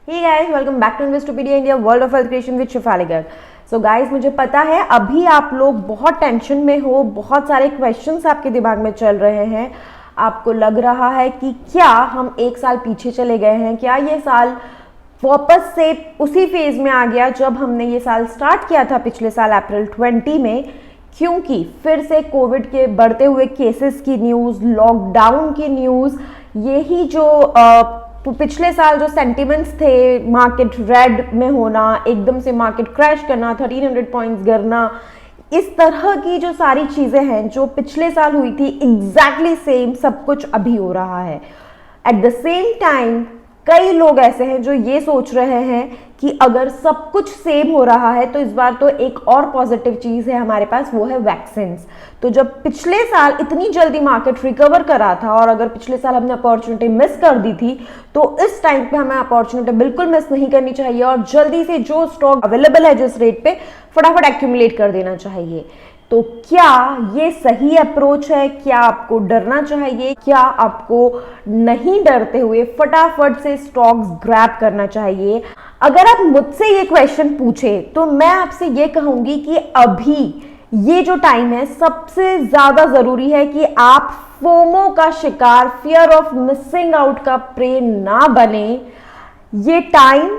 Hey guys, welcome back to Investopedia India, World of Wealth Creation with Shefali Garg. So guys, मुझे पता है अभी आप लोग बहुत टेंशन में हो, बहुत सारे क्वेश्चंस आपके दिमाग में चल रहे हैं। आपको लग रहा है कि क्या हम एक साल पीछे चले गए हैं, क्या ये साल वापस से उसी फेज में आ गया जब हमने ये साल स्टार्ट किया था पिछले साल अप्रैल 20 में, क्योंकि फिर से कोविड के बढ़ते हुए केसेस की न्यूज़, लॉकडाउन की न्यूज़, यही जो पिछले साल जो सेंटिमेंट्स थे, मार्केट रेड में होना, एकदम से मार्केट क्रैश करना, 1300 पॉइंट्स गिरना, इस तरह की जो सारी चीज़ें हैं जो पिछले साल हुई थी, एग्जैक्टली सेम सब कुछ अभी हो रहा है। एट द सेम टाइम कई लोग ऐसे हैं जो ये सोच रहे हैं कि अगर सब कुछ सेम हो रहा है तो इस बार तो एक और पॉजिटिव चीज़ है हमारे पास, वो है वैक्सीन्स। तो जब पिछले साल इतनी जल्दी मार्केट रिकवर करा था और अगर पिछले साल हमने अपॉर्चुनिटी मिस कर दी थी तो इस टाइम पे हमें अपॉर्चुनिटी बिल्कुल मिस नहीं करनी चाहिए और जल्दी से जो स्टॉक अवेलेबल है जिस रेट पे फटाफट एक्यूमुलेट कर देना चाहिए। तो क्या ये सही अप्रोच है? क्या आपको डरना चाहिए? क्या आपको नहीं डरते हुए फटाफट से स्टॉक्स ग्रैब करना चाहिए? अगर आप मुझसे ये क्वेश्चन पूछे तो मैं आपसे ये कहूंगी कि अभी ये जो टाइम है सबसे ज्यादा जरूरी है कि आप फोमो का शिकार, फियर ऑफ मिसिंग आउट का प्रे ना बने। ये टाइम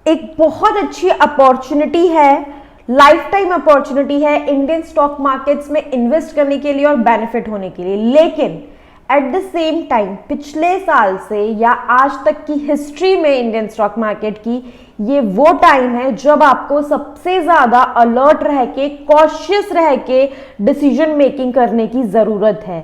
एक बहुत अच्छी अपॉर्चुनिटी है, लाइफ टाइम अपॉर्चुनिटी है इंडियन स्टॉक मार्केट्स में इन्वेस्ट करने के लिए और बेनिफिट होने के लिए। लेकिन एट द सेम टाइम पिछले साल से या आज तक की हिस्ट्री में इंडियन स्टॉक मार्केट की ये वो टाइम है जब आपको सबसे ज्यादा अलर्ट रह के, कॉशियस रह के डिसीजन मेकिंग करने की जरूरत है,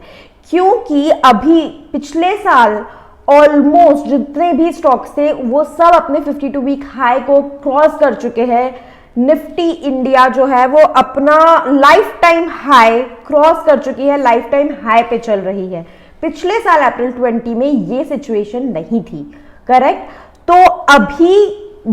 क्योंकि अभी पिछले साल ऑलमोस्ट जितने भी स्टॉक्स थे वो सब अपने 52 वीक हाई को क्रॉस कर चुके हैं। निफ्टी इंडिया जो है वो अपना लाइफ टाइम हाई क्रॉस कर चुकी है, लाइफ टाइम हाई पे चल रही है। पिछले साल अप्रैल 20 में ये सिचुएशन नहीं थी, करेक्ट? तो अभी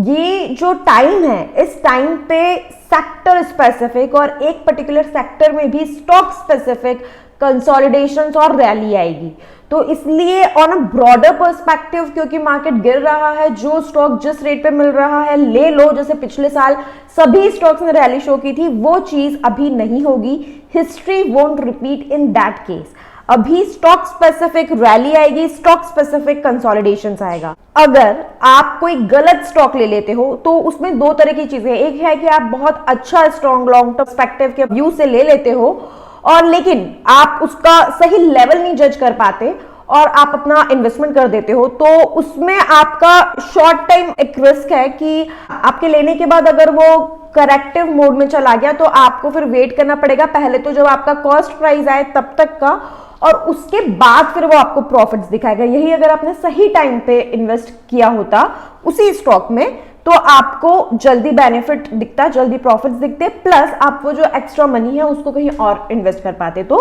ये जो टाइम है, इस टाइम पे सेक्टर स्पेसिफिक और एक पर्टिकुलर सेक्टर में भी स्टॉक स्पेसिफिक कंसोलिडेशंस और रैली आएगी। तो इसलिए ऑन अ ब्रॉडर पर्सपेक्टिव, क्योंकि मार्केट गिर रहा है, जो स्टॉक जिस रेट पे मिल रहा है ले लो, जैसे पिछले साल सभी स्टॉक्स ने रैली शो की थी, वो चीज अभी नहीं होगी। History won't repeat in that case. अभी स्टॉक स्पेसिफिक रैली आएगी, स्टॉक स्पेसिफिक कंसोलिडेशंस आएगा। अगर आप कोई गलत स्टॉक ले लेते हो तो उसमें दो तरह की चीजें, एक है कि आप बहुत अच्छा स्ट्रॉन्ग लॉन्ग टर्म पर्सपेक्टिव के व्यू से ले लेते हो और लेकिन आप उसका सही लेवल नहीं जज कर पाते और आप अपना इन्वेस्टमेंट कर देते हो, तो उसमें आपका शॉर्ट टाइम एक रिस्क है कि आपके लेने के बाद अगर वो करेक्टिव मोड में चला गया तो आपको फिर वेट करना पड़ेगा, पहले तो जब आपका कॉस्ट प्राइस आए तब तक का, और उसके बाद फिर वो आपको प्रॉफिट्स दिखाएगा। यही अगर आपने सही टाइम पे इन्वेस्ट किया होता उसी स्टॉक में तो आपको जल्दी बेनिफिट दिखता, जल्दी प्रॉफिट्स दिखते, प्लस आप वो जो एक्स्ट्रा मनी है उसको कहीं और इन्वेस्ट कर पाते। तो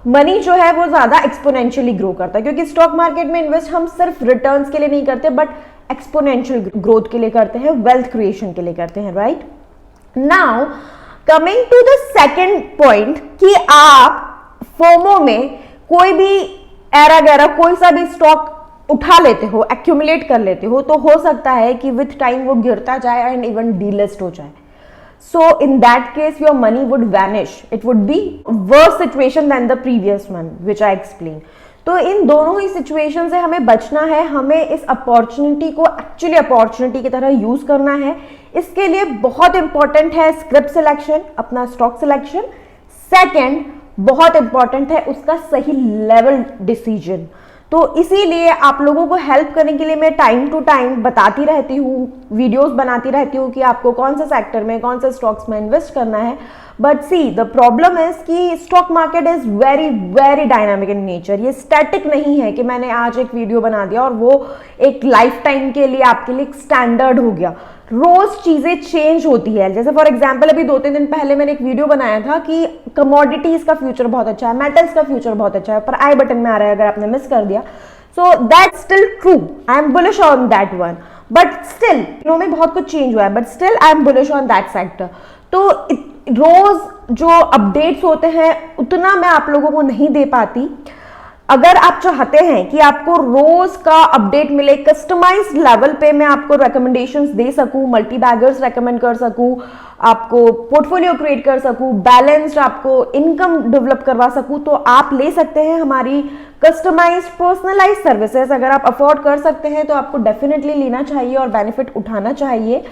मनी जो है वो ज्यादा एक्सपोनेंशियली ग्रो करता है, क्योंकि स्टॉक मार्केट में इन्वेस्ट हम सिर्फ रिटर्न्स के लिए नहीं करते बट एक्सपोनेंशियल ग्रोथ के लिए करते हैं, वेल्थ क्रिएशन के लिए करते हैं, right? Now coming to the second point कि आप फोमो में कोई भी एरा गैरा कोई सा भी स्टॉक उठा लेते हो, एक्यूमुलेट कर लेते हो, तो हो सकता है कि विथ टाइम वो गिरता जाए एंड इवन डीलिस्ट हो जाए। So in that case your money would vanish, it would be worse situation then the previous one which I explain. तो इन दोनों ही सिचुएशन से हमें बचना है, हमें इस अपॉर्चुनिटी को एक्चुअली अपॉर्चुनिटी की तरह यूज करना है। इसके लिए बहुत इंपॉर्टेंट है स्क्रिप्ट सिलेक्शन, अपना स्टॉक सिलेक्शन। सेकेंड बहुत इंपॉर्टेंट है उसका सही लेवल डिसीजन। तो इसीलिए आप लोगों को हेल्प करने के लिए मैं टाइम टू टाइम बताती रहती हूँ, वीडियोस बनाती रहती हूँ कि आपको कौन से सेक्टर में, कौन से स्टॉक्स में इन्वेस्ट करना है। But see the problem is कि stock market is very very dynamic in nature. ये स्टैटिक नहीं है कि मैंने आज एक वीडियो बना दिया और वो एक लाइफ टाइम के लिए आपके लिए स्टैंडर्ड हो गया। रोज चीजें चेंज होती है। जैसे फॉर एग्जांपल अभी 2-3 दिन पहले मैंने एक वीडियो बनाया था कि कमोडिटीज का फ्यूचर बहुत अच्छा है, मेटल्स का फ्यूचर बहुत अच्छा है, पर आई बटन में आ रहा है अगर आपने मिस कर दिया। So that's still true, I am bullish on that one, but still में बहुत कुछ चेंज हुआ है, but still I am bullish on that sector. तो रोज जो अपडेट्स होते हैं उतना मैं आप लोगों को नहीं दे पाती। अगर आप चाहते हैं कि आपको रोज का अपडेट मिले, कस्टमाइज्ड लेवल पे मैं आपको रिकमेंडेशंस दे सकूं, मल्टी बैगर्स रेकमेंड कर सकूं, आपको पोर्टफोलियो क्रिएट कर सकूं, बैलेंस्ड आपको इनकम डेवलप करवा सकूं, तो आप ले सकते हैं हमारी कस्टमाइज्ड पर्सनलाइज्ड सर्विसेज। अगर आप अफोर्ड कर सकते हैं तो आपको डेफिनेटली लेना चाहिए और बेनिफिट उठाना चाहिए।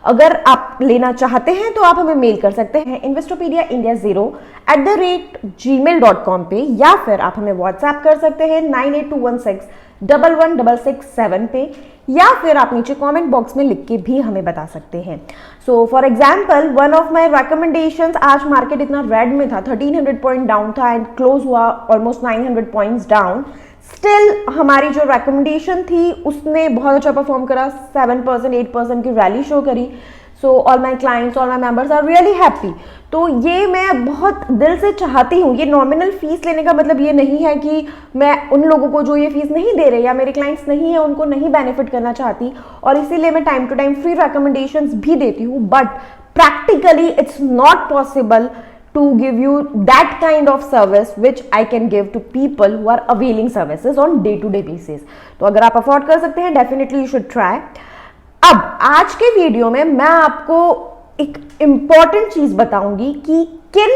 अगर आप लेना चाहते हैं तो आप हमें मेल कर सकते हैं investopedia.india0@gmail.com पे, या फिर आप हमें व्हाट्सएप कर सकते हैं 9821611667 पे, या फिर आप नीचे कमेंट बॉक्स में लिख के भी हमें बता सकते हैं। So for example one of my recommendations, आज मार्केट इतना रेड में था, 1300 पॉइंट डाउन था एंड क्लोज हुआ ऑलमोस्ट 900 पॉइंट्स डाउन। स्टिल हमारी जो रिकमेंडेशन थी उसने बहुत अच्छा परफॉर्म करा, 7% 8% की रैली शो करी। So all my clients, all my members are really happy. तो ये मैं बहुत दिल से चाहती हूँ। ये नॉमिनल फीस लेने का मतलब ये नहीं है कि मैं उन लोगों को जो ये फीस नहीं दे रहे या मेरे क्लाइंट्स नहीं है उनको नहीं बेनिफिट करना चाहती, और इसीलिए मैं time to time free recommendations भी देती हूँ, but practically it's not possible to give you that kind of service which I can give to people who are availing services on day to day basis. तो अगर आप afford कर सकते हैं definitely you should try. अब आज के video में मैं आपको एक इंपॉर्टेंट चीज बताऊंगी कि किन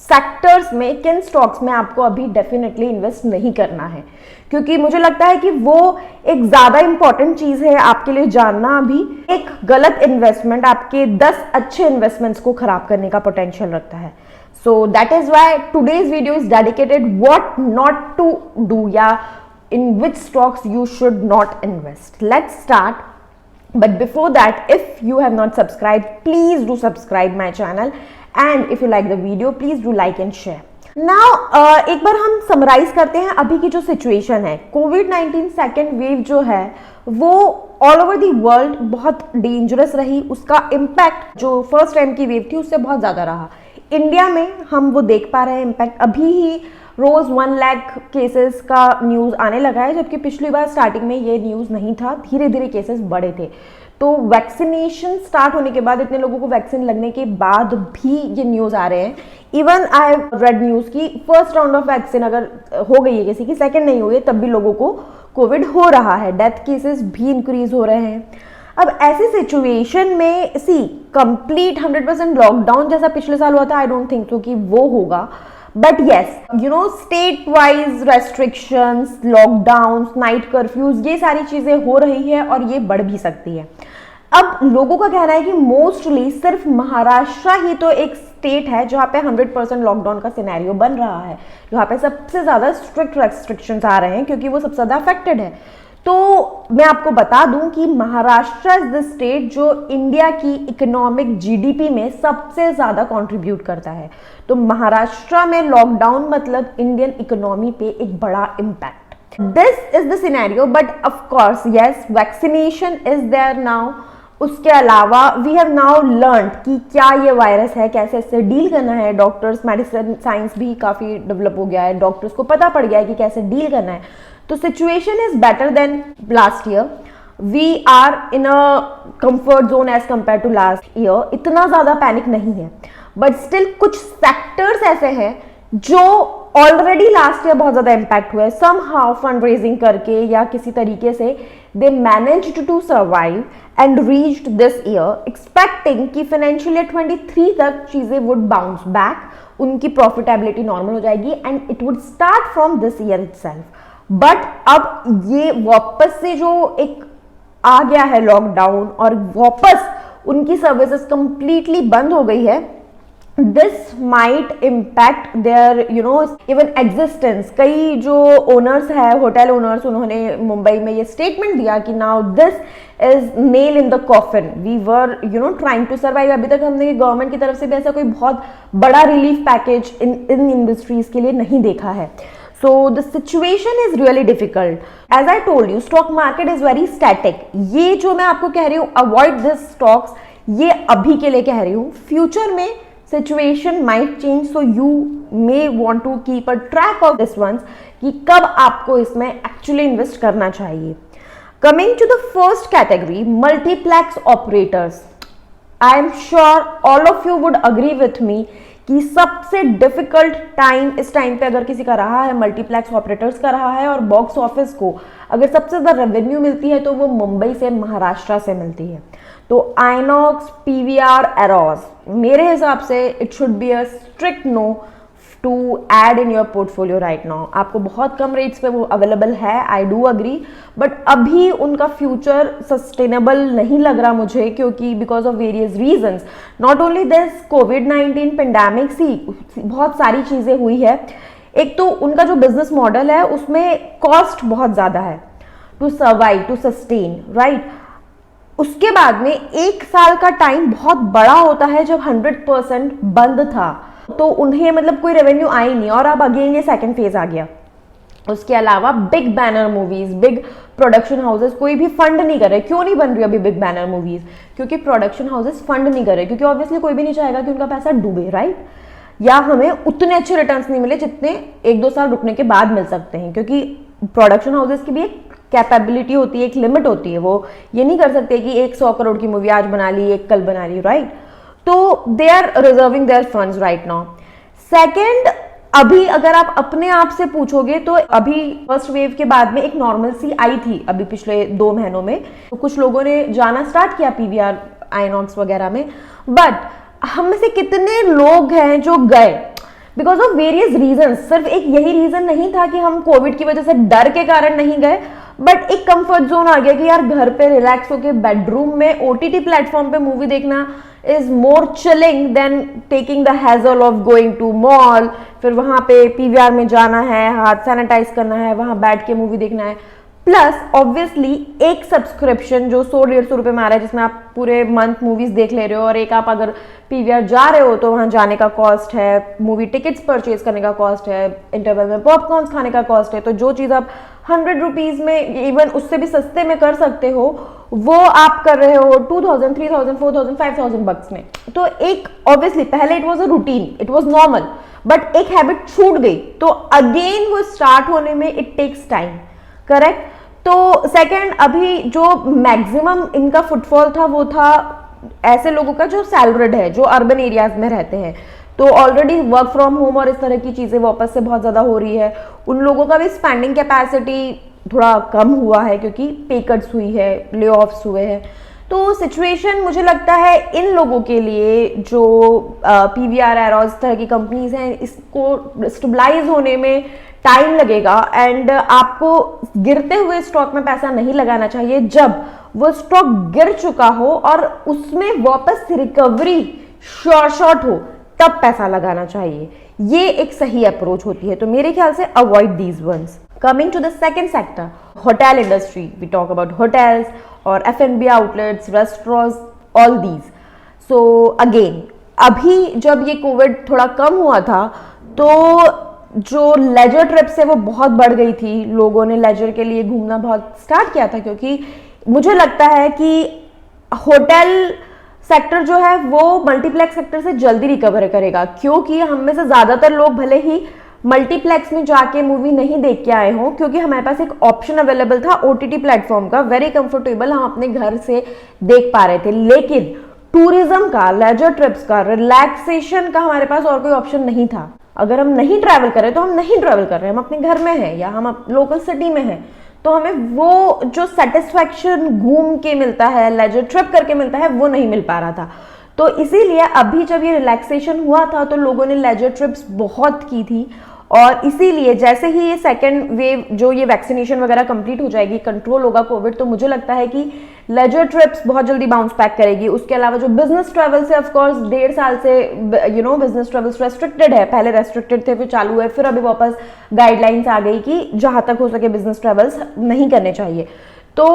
सेक्टर्स में, किन स्टॉक्स में आपको अभी डेफिनेटली इन्वेस्ट नहीं करना है, क्योंकि मुझे लगता है कि वो एक ज्यादा इंपॉर्टेंट चीज है आपके लिए जानना। अभी एक गलत इन्वेस्टमेंट आपके 10 अच्छे इन्वेस्टमेंट्स को खराब करने का पोटेंशियल रखता है। So that is why today's video is dedicated what not to do, या in which stocks you should not invest. Let's start, but before that, if you have not subscribed, please do subscribe my channel, and if you like the video, please do like and share. Now एक बार हम summarise करते हैं अभी की जो situation है। कोविड-19 second wave जो है वो ऑल ओवर दी वर्ल्ड बहुत डेंजरस रही। उसका इम्पैक्ट जो फर्स्ट टाइम की वेव थी उससे बहुत ज़्यादा रहा। इंडिया में हम वो देख पा रहे हैं इम्पैक्ट। अभी ही रोज 1 लाख केसेस का न्यूज़ आने लगा है, जबकि पिछली बार स्टार्टिंग में ये न्यूज़ नहीं था, धीरे धीरे केसेस बढ़े थे। तो वैक्सीनेशन स्टार्ट होने के बाद, इतने लोगों को वैक्सीन लगने के बाद भी ये न्यूज़ आ रहे हैं। Even I have read news की फर्स्ट राउंड ऑफ वैक्सीन अगर हो गई है किसी की, सेकेंड नहीं हुई है, तब भी लोगों को कोविड हो रहा है, डेथ केसेस भी इंक्रीज हो रहे हैं। अब ऐसी सिचुएशन में कंप्लीट 100% लॉकडाउन जैसा पिछले साल हुआ था, आई डोंट थिंक सो कि वो होगा। But yes, you know, state wise restrictions, lockdown, night curfews, ये सारी चीजें हो रही है और ये बढ़ भी सकती है। अब लोगों का कहना है कि मोस्टली सिर्फ महाराष्ट्र ही तो एक स्टेट है जहाँ पे 100% लॉकडाउन का सिनेरियो बन रहा है, जहाँ पे सबसे ज्यादा स्ट्रिक्ट रेस्ट्रिक्शंस आ रहे हैं, क्योंकि वो सबसे ज्यादा अफेक्टेड है। तो मैं आपको बता दूं कि महाराष्ट्र इज द स्टेट जो इंडिया की इकोनॉमिक जीडीपी में सबसे ज्यादा कंट्रीब्यूट करता है। तो महाराष्ट्र में लॉकडाउन मतलब इंडियन इकोनॉमी पे एक बड़ा impact. This is the scenario, but of course yes, vaccination is there now. उसके अलावा वी हैव नाउ लर्न कि क्या ये वायरस है, कैसे इससे डील करना है। डॉक्टर्स, मेडिसिन साइंस भी काफ़ी डेवलप हो गया है, डॉक्टर्स को पता पड़ गया है कि कैसे डील करना है। तो situation is better than last year. We are in a comfort zone as compare to last year. इतना ज़्यादा पैनिक नहीं है, बट स्टिल कुछ सेक्टर्स ऐसे हैं जो ऑलरेडी लास्ट ईयर बहुत ज़्यादा इम्पैक्ट हुआ है। सम हाउ फंड रेजिंग करके या किसी तरीके से they managed to survive and reached this year, expecting कि फाइनेंशियल ईयर 23 तक चीज़ें वुड बाउंस बैक, उनकी प्रॉफिटेबिलिटी नॉर्मल हो जाएगी and it would start from this year itself. But अब ये वापस से जो एक आ गया है लॉकडाउन और वापस उनकी सर्विसेज कंप्लीटली बंद हो गई है, this might impact their even existence. कई जो ओनर्स है, होटल ओनर्स, उन्होंने मुंबई में ये स्टेटमेंट दिया कि now this is nail in the coffin, we were trying to survive. अभी तक हमने गवर्नमेंट की तरफ से भी ऐसा कोई बहुत बड़ा रिलीफ पैकेज इन इंडस्ट्रीज के लिए नहीं देखा है। So the situation is really difficult. As I told you, stock market is very static. ये जो मैं आपको कह रही हूँ, avoid this stocks, ये अभी के लिए कह रही हूँ। फ्यूचर में situation might change, so you may want to keep a track of this ones कि कब आपको इसमें actually invest करना चाहिए। Coming to the first category, multiplex operators. I am sure all of you would agree with me कि सबसे difficult time इस time पे अगर किसी का रहा है, मल्टीप्लेक्स ऑपरेटर्स का रहा है, और बॉक्स ऑफिस को अगर सबसे ज़्यादा रेवेन्यू मिलती है तो वो मुंबई से, महाराष्ट्र से मिलती है। तो आइनॉक्स, पीवीआर, एरोस, मेरे हिसाब से it should be a strict no to add in your portfolio right now. आपको बहुत कम रेट्स पे वो अवेलेबल है, आई डू अग्री, बट अभी उनका फ्यूचर सस्टेनेबल नहीं लग रहा मुझे, क्योंकि because of various reasons, not only this कोविड-19 पेंडेमिक सी बहुत सारी चीज़ें हुई है। एक तो उनका जो बिजनेस मॉडल है उसमें कॉस्ट बहुत ज़्यादा है to survive, to sustain, right. उसके बाद में 1 साल का टाइम बहुत बड़ा होता है जब 100% बंद था, तो उन्हें मतलब कोई रेवेन्यू आई नहीं, और अब अगेन ये सेकंड फेज आ गया। उसके अलावा big banner movies, big production houses कोई भी फंड नहीं कर रहे। क्यों नहीं बन रही अभी बिग बैनर मूवीज? क्योंकि प्रोडक्शन हाउसेस फंड नहीं कर रहे, क्योंकि ऑब्वियसली कोई भी नहीं चाहेगा कि उनका पैसा डूबे, राइट, या हमें उतने अच्छे रिटर्न्स नहीं मिले जितने 1-2 साल रुकने के बाद मिल सकते हैं, क्योंकि प्रोडक्शन हाउसेस की भी एक कैपेबिलिटी होती है, एक लिमिट होती है। वो ये नहीं कर सकते कि 100 करोड़ की मूवी आज बना ली, एक कल बना ली, राइट। तो they are reserving their funds right now. Second, अभी अगर आप अपने आप से पूछोगे तो अभी फर्स्ट वेव के बाद में एक नॉर्मल सी आई थी अभी पिछले 2 महीनों में, तो कुछ लोगों ने जाना स्टार्ट किया पीवीआर, आइनॉक्स वगैरह में, बट हम में से कितने लोग हैं जो गए बिकॉज ऑफ वेरियस रीजन। सिर्फ एक यही रीजन नहीं था कि हम कोविड की वजह से डर के कारण नहीं गए, बट एक कंफर्ट जोन आ गया कि यार घर पे रिलैक्स होके बेडरूम में ओटीटी प्लेटफॉर्म पे मूवी देखना is more chilling than taking the hassle of going to mall, फिर वहां पे पीवीआर में जाना है, हाथ सैनिटाइज करना है, वहां बैठ के मूवी देखना है। प्लस ऑब्वियसली एक सब्सक्रिप्शन जो 100-150 रुपए में आ रहा है, जिसमें आप पूरे मंथ मूवीज देख ले रहे हो, और एक आप अगर पीवीआर जा रहे हो तो वहां जाने का कॉस्ट है, मूवी टिकट्स परचेज करने का कॉस्ट है, इंटरवल में पॉपकॉर्न्स खाने का कॉस्ट है। तो जो चीज़ आप 100 रुपीज में, इवन उससे भी सस्ते में कर सकते हो, वो आप कर रहे हो 2000, 3000, 4000, 5000 बक्स में। तो एक ऑब्वियसली पहले it was a routine, it was normal, but एक हैबिट छूट गई, तो अगेन वो स्टार्ट होने में इट टेक्स टाइम, करेक्ट। तो सेकंड, अभी जो मैक्सिमम इनका फुटफॉल था वो था ऐसे लोगों का जो सैलरीड है, जो अर्बन एरियाज में रहते हैं, तो ऑलरेडी वर्क फ्रॉम होम और इस तरह की चीजें वापस से बहुत ज्यादा हो रही है। उन लोगों का भी स्पेंडिंग कैपेसिटी थोड़ा कम हुआ है, क्योंकि पे कट्स हुई है, ले ऑफ्स हुए हैं। तो सिचुएशन मुझे लगता है इन लोगों के लिए जो पीवीआर, एरोस तरह की कंपनीज हैं, इसको स्टेबलाइज होने में टाइम लगेगा, एंड आपको गिरते हुए स्टॉक में पैसा नहीं लगाना चाहिए। जब वो स्टॉक गिर चुका हो और उसमें वापस रिकवरी शॉर्ट हो, तब पैसा लगाना चाहिए। ये एक सही अप्रोच होती है। तो मेरे ख्याल से avoid these ones. Coming to the second sector, hotel industry, we talk about hotels और F&B outlets, restaurants, all these. So again, अभी जब ये कोविड थोड़ा कम हुआ था तो जो लेजर ट्रिप्स है वो बहुत बढ़ गई थी, लोगों ने लेजर के लिए घूमना बहुत स्टार्ट किया था, क्योंकि मुझे लगता है कि होटल सेक्टर जो है वो मल्टीप्लेक्स सेक्टर से जल्दी रिकवर करेगा, क्योंकि हम में से ज्यादातर लोग भले ही मल्टीप्लेक्स में जाके मूवी नहीं देख के आए हों, क्योंकि हमारे पास एक ऑप्शन अवेलेबल था ओटीटी प्लेटफॉर्म का, वेरी कंफर्टेबल, हम अपने घर से देख पा रहे थे। लेकिन टूरिज्म का, लेजर ट्रिप्स का, रिलैक्सेशन का हमारे पास और कोई ऑप्शन नहीं था। अगर हम नहीं ट्रैवल कर रहे तो हम नहीं ट्रैवल कर रहे, हम अपने घर में हैं या हम लोकल सिटी में हैं, तो हमें वो जो सेटिस्फैक्शन घूम के मिलता है, लेजर ट्रिप करके मिलता है, वो नहीं मिल पा रहा था। तो इसीलिए अभी जब ये रिलैक्सेशन हुआ था तो लोगों ने लेजर ट्रिप्स बहुत की थी, और इसीलिए जैसे ही ये सेकेंड वेव, जो ये वैक्सीनेशन वगैरह कंप्लीट हो जाएगी, कंट्रोल होगा कोविड, तो मुझे लगता है कि लेजर ट्रिप्स बहुत जल्दी बाउंस बैक करेगी। उसके अलावा जो बिजनेस ट्रैवल से, ऑफकोर्स 1.5 साल से बिजनेस ट्रैवल्स रेस्ट्रिक्टेड है, पहले रेस्ट्रिक्टेड थे, फिर चालू है, फिर अभी वापस गाइडलाइंस आ गई कि जहां तक हो सके बिजनेस ट्रैवल्स नहीं करने चाहिए। तो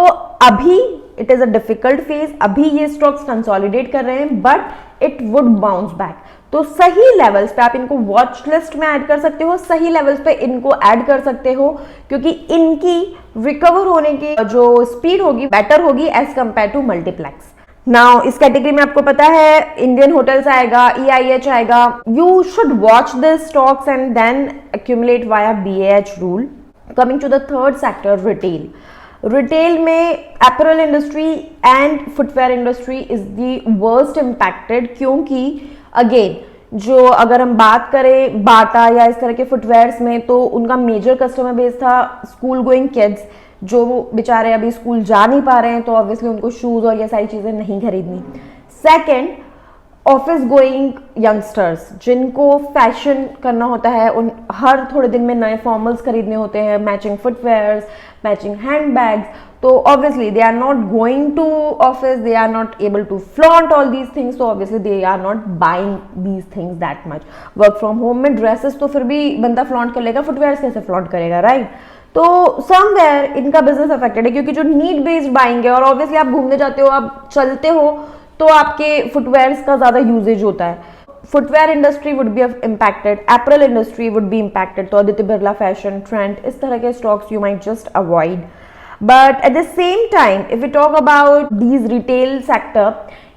अभी it is a difficult phase, अभी ये स्टॉक्स कंसोलिडेट कर रहे हैं, but it would bounce back. तो सही लेवल्स पे आप इनको वॉच लिस्ट में ऐड कर सकते हो, सही लेवल्स पे इनको ऐड कर सकते हो, क्योंकि इनकी रिकवर होने की जो स्पीड होगी बेटर होगी as compare to multiplex. Now इस कैटेगरी में आपको पता है इंडियन होटल्स आएगा, EIH आएगा। You should watch this stocks and then accumulate via BAH rule. Coming to the third sector, retail. Retail में apparel industry and footwear industry is the worst impacted, क्योंकि again जो अगर हम बात करें बाटा या इस तरह के फुटवेयर्स में, तो उनका मेजर कस्टमर बेस था स्कूल गोइंग किड्स, जो बेचारे अभी स्कूल जा नहीं पा रहे हैं, तो ऑब्वियसली उनको शूज़ और ये सारी चीज़ें नहीं खरीदनी। सेकेंड, ऑफिस गोइंग यंगस्टर्स, जिनको फैशन करना होता है, उन हर थोड़े दिन में नए फॉर्मल्स खरीदने होते हैं, matching footwears, matching hand bags, तो obviously they are not going to office, they are not able to flaunt all these things, तो obviously they are not buying these things that much. Work from home में dresses तो फिर भी बंदा flaunt कर लेगा, footwears कैसे flaunt करेगा, राइट? तो समवेयर इनका बिजनेस अफेक्टेड है, क्योंकि जो नीड बेस्ड बाइंग है, और ऑब्वियसली आप घूमने जाते हो, आप चलते हो, तो आपके फुटवेयर्स का ज्यादा यूजेज होता है। Footwear industry would be impacted, apparel industry would be impacted, तो आदित्य बिरला फैशन, ट्रेंड, इस तरह के stocks you might just avoid. But at the same time if you talk about these retail sector,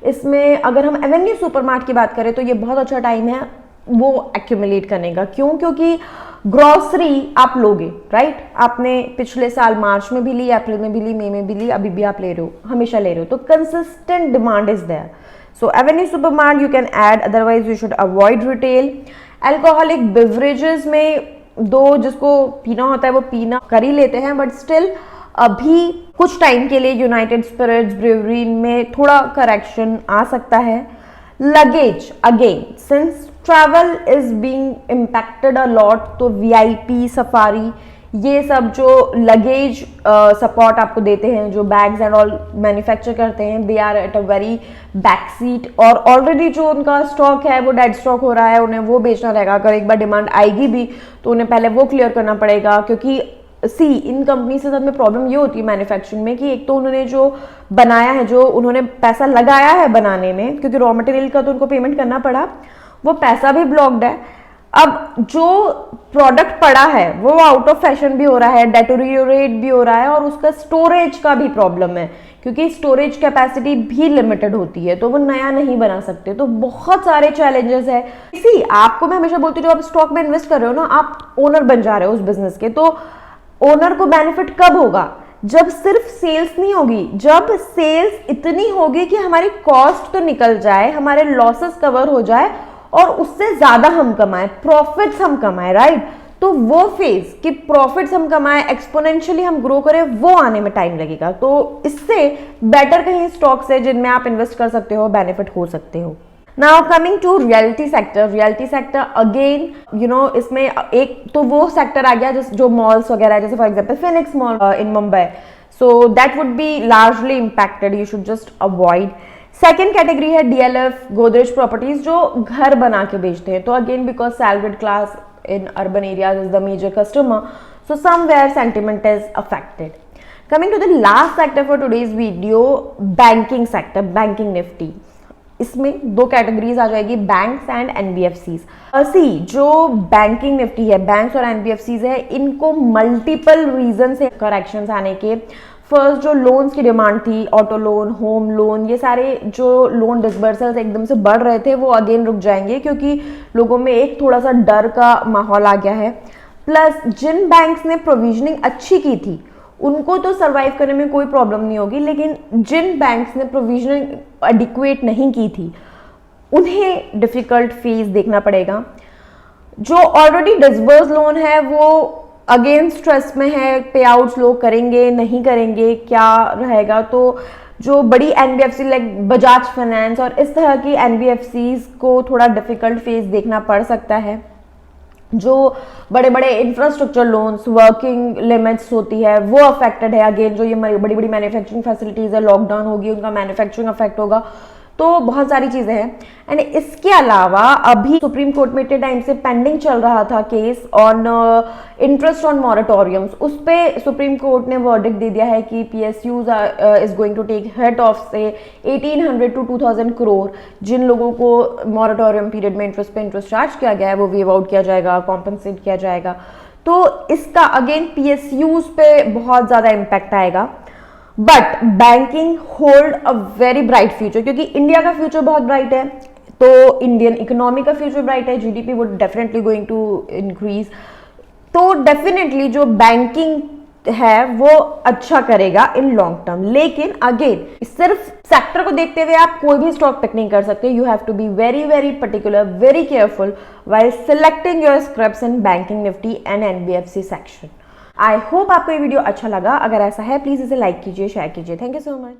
इसमें अगर हम एवेन्यू सुपरमार्ट की बात करें, तो ये बहुत अच्छा टाइम है वो एक्यूमुलेट करने का। क्यों? क्योंकि ग्रॉसरी आप लोगे, राइट? आपने पिछले साल मार्च में भी ली, अप्रैल में भी ली, मई में भी ली, अभी भी आप ले रहे हो, हमेशा ले रहे हो, तो consistent demand is there. So Avenue Supermart you can add, otherwise you should avoid retail. Alcoholic beverages में दो जिसको पीना होता है वो पीना कर ही लेते हैं, बट स्टिल अभी कुछ टाइम के लिए यूनाइटेड स्पिरिट्स ब्रेवरी में थोड़ा करेक्शन आ सकता है। Luggage again, since travel is being impacted a lot, तो वीआईपी, सफारी, ये सब जो लगेज सपोर्ट आपको देते हैं, जो बैग्स एंड ऑल मैन्युफैक्चर करते हैं, they are at a very back seat, और ऑलरेडी जो उनका स्टॉक है वो डेड स्टॉक हो रहा है, उन्हें वो बेचना रहेगा। अगर एक बार डिमांड आएगी भी तो उन्हें पहले वो क्लियर करना पड़ेगा, क्योंकि इन कंपनी से साथ में प्रॉब्लम ये होती है मैन्युफैक्चरिंग में कि एक तो उन्होंने जो बनाया है, जो उन्होंने पैसा लगाया है बनाने में, क्योंकि रॉ मटेरियल का तो उनको पेमेंट करना पड़ा, वो पैसा भी ब्लॉक्ड है। अब जो प्रोडक्ट पड़ा है वो आउट ऑफ फैशन भी हो रहा है, डेटोरियोरेट भी हो रहा है, और उसका स्टोरेज का भी प्रॉब्लम है, क्योंकि स्टोरेज कैपेसिटी भी लिमिटेड होती है, तो वो नया नहीं बना सकते। तो बहुत सारे चैलेंजेस है। इसी आपको मैं हमेशा बोलती हूँ, जब आप स्टॉक में इन्वेस्ट कर रहे हो ना, आप ओनर बन जा रहे हो उस बिजनेस के, तो ओनर को बेनिफिट कब होगा? जब सिर्फ सेल्स नहीं होगी, जब सेल्स इतनी होगी कि हमारी कॉस्ट तो निकल जाए, हमारे लॉसेस कवर हो जाए, और उससे ज्यादा हम कमाए, प्रॉफिट्स हम कमाए, राइट? तो वो फेज कि प्रॉफिट्स हम कमाए, एक्सपोनेंशियली हम ग्रो करें, वो आने में टाइम लगेगा। तो इससे बेटर कहीं स्टॉक्स है जिनमें आप इन्वेस्ट कर सकते हो, बेनिफिट हो सकते हो। Now coming to realty sector, realty sector again you know, इसमें एक तो वो सेक्टर आ गया जो मॉल्स वगैरह है, जैसे for example Phoenix mall in Mumbai, so that would be largely impacted, you should just avoid. Second category है डीएलएफ, गोदरेज प्रॉपर्टीज, जो घर बना के बेचते हैं, तो again because salaried class in urban areas is the major customer, so somewhere sentiment is affected. Coming to the last sector for today's video, banking sector, banking nifty, इसमें दो कैटेगरीज आ जाएगी, बैंक्स एंड एनबीएफसीज। जो banking Nifty है, banks और NBFCs है, इनको multiple reason से corrections आने के। फर्स्ट, जो लोन्स की डिमांड थी, ऑटो लोन, होम लोन, ये सारे जो लोन डिसबर्सल्स एकदम से बढ़ रहे थे, वो अगेन रुक जाएंगे, क्योंकि लोगों में एक थोड़ा सा डर का माहौल आ गया है। प्लस जिन बैंक्स ने प्रोविजनिंग अच्छी की थी उनको तो सर्वाइव करने में कोई प्रॉब्लम नहीं होगी, लेकिन जिन बैंक्स ने प्रोविजनिंग एडिक्वेट नहीं की थी उन्हें डिफिकल्ट फेज देखना पड़ेगा। जो ऑलरेडी डिसबर्स लोन है वो अगेन स्ट्रेस में है, पे आउट्स लोग करेंगे नहीं करेंगे, क्या रहेगा। तो जो बड़ी एनबीएफसी लाइक बजाज फाइनेंस और इस तरह की एनबीएफसीज को थोड़ा डिफिकल्ट फेज देखना पड़ सकता है। जो बड़े बड़े इंफ्रास्ट्रक्चर लोन्स, वर्किंग लिमिट्स होती है, वो अफेक्टेड है। अगेन जो ये बड़ी बड़ी मैन्युफैक्चरिंग फैसिलिटीज है, लॉकडाउन होगी, उनका मैन्युफैक्चरिंग अफेक्ट होगा, तो बहुत सारी चीजें हैं। एंड इसके अलावा अभी सुप्रीम कोर्ट में इतने टाइम से पेंडिंग चल रहा था case on interest on moratoriums, उस पे सुप्रीम कोर्ट ने वर्डिक्ट दे दिया है कि PSUs is going to take hit of से 1800 to 2000 करोड़। जिन लोगों को मॉरेटोरियम पीरियड में इंटरेस्ट पे इंटरेस्ट चार्ज किया गया है वो वेव आउट किया जाएगा, कॉम्पनसेट किया जाएगा। तो इसका अगेन पीएसयूज पे बहुत ज्यादा इम्पैक्ट आएगा। But banking hold a very bright future, क्योंकि इंडिया का फ्यूचर बहुत ब्राइट है, तो इंडियन इकोनॉमी का फ्यूचर ब्राइट है, GDP would definitely going to increase. तो डेफिनेटली जो बैंकिंग है वो अच्छा करेगा इन लॉन्ग टर्म। लेकिन अगेन सिर्फ सेक्टर को देखते हुए आप कोई भी स्टॉक पिक नहीं कर सकते। You have to be very very particular, very careful while selecting your scrips in banking Nifty and NBFC section. I hope आपको ये वीडियो अच्छा लगा। अगर ऐसा है प्लीज इसे लाइक कीजिए, शेयर कीजिए। Thank you so much.